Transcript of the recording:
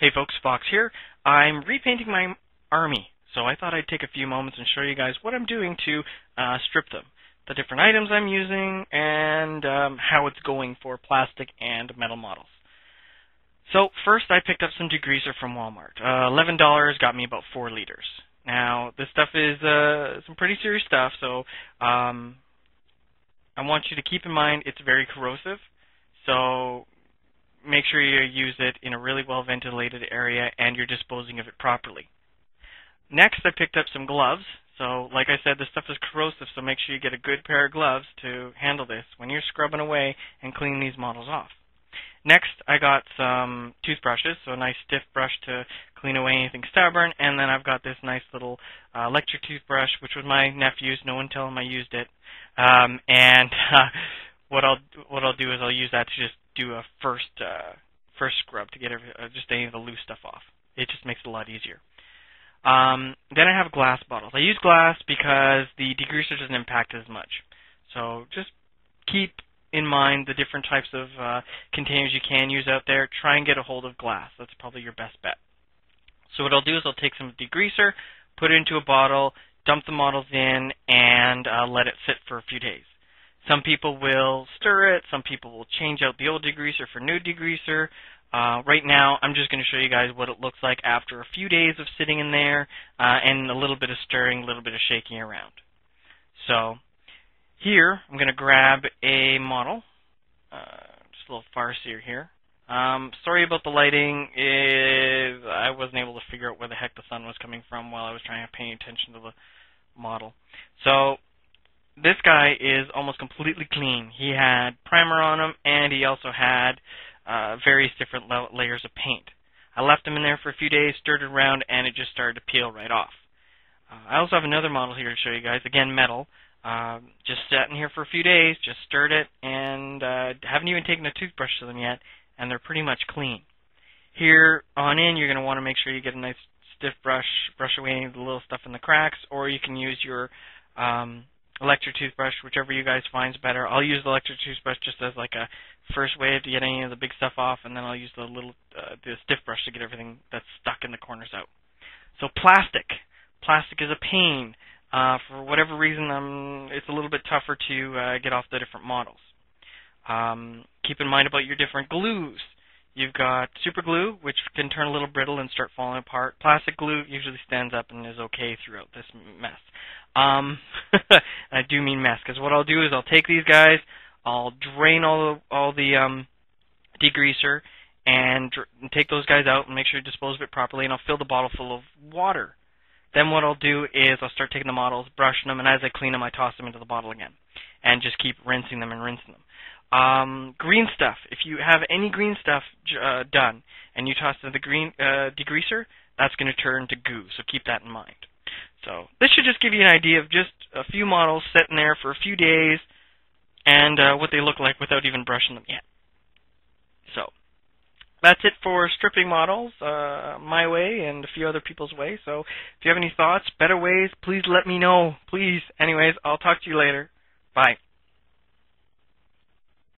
Hey folks, Fox here. I'm repainting my army, so I thought I'd take a few moments and show you guys what I'm doing to strip them, the different items I'm using, and how it's going for plastic and metal models. So first I picked up some degreaser from Walmart. $11 got me about 4 liters. Now this stuff is some pretty serious stuff, so I want you to keep in mind it's very corrosive, so make sure you use it in a really well ventilated area and you're disposing of it properly. Next, I picked up some gloves. So like I said, this stuff is corrosive, so make sure you get a good pair of gloves to handle this when you're scrubbing away and cleaning these models off. Next, I got some toothbrushes, so a nice stiff brush to clean away anything stubborn, and then I've got this nice little electric toothbrush, which was my nephew's. No one tell him I used it. What I'll do is I'll use that to just do a first scrub to get just any of the loose stuff off. It just makes it a lot easier. Then I have glass bottles. I use glass because the degreaser doesn't impact as much. So just keep in mind the different types of containers you can use out there. Try and get a hold of glass. That's probably your best bet. So what I'll do is I'll take some degreaser, put it into a bottle, dump the models in, and let it sit for a few days. Some people will stir it. Some people will change out the old degreaser for new degreaser. Right now, I'm just going to show you guys what it looks like after a few days of sitting in there and a little bit of stirring, a little bit of shaking around. So here, I'm going to grab a model. Just a little farcier here. Sorry about the lighting. I wasn't able to figure out where the heck the sun was coming from while I was trying to pay attention to the model. So this guy is almost completely clean. He had primer on him, and he also had various different layers of paint. I left him in there for a few days, stirred it around, and it just started to peel right off. I also have another model here to show you guys, again metal. Just sat in here for a few days, just stirred it, and haven't even taken a toothbrush to them yet, and they're pretty much clean. Here on in, you're going to want to make sure you get a nice stiff brush away any of the little stuff in the cracks, or you can use your electric toothbrush, whichever you guys finds better. I'll use the electric toothbrush just as like a first way to get any of the big stuff off, and then I'll use the stiff brush to get everything that's stuck in the corners out. So plastic is a pain. For whatever reason, it's a little bit tougher to get off the different models. Keep in mind about your different glues. You've got super glue, which can turn a little brittle and start falling apart. Plastic glue usually stands up and is okay throughout this mess. I do mean mess, because what I'll do is I'll take these guys, I'll drain all the degreaser, and take those guys out and make sure to dispose of it properly, and I'll fill the bottle full of water. Then what I'll do is I'll start taking the models, brushing them, and as I clean them, I toss them into the bottle again, and just keep rinsing them and rinsing them. Green stuff. If you have any green stuff done and you toss it in the green degreaser, that's going to turn to goo, so keep that in mind. So this should just give you an idea of just a few models sitting there for a few days and what they look like without even brushing them yet. So that's it for stripping models my way and a few other people's way. So if you have any thoughts, better ways, please let me know. Please. Anyways, I'll talk to you later. Bye.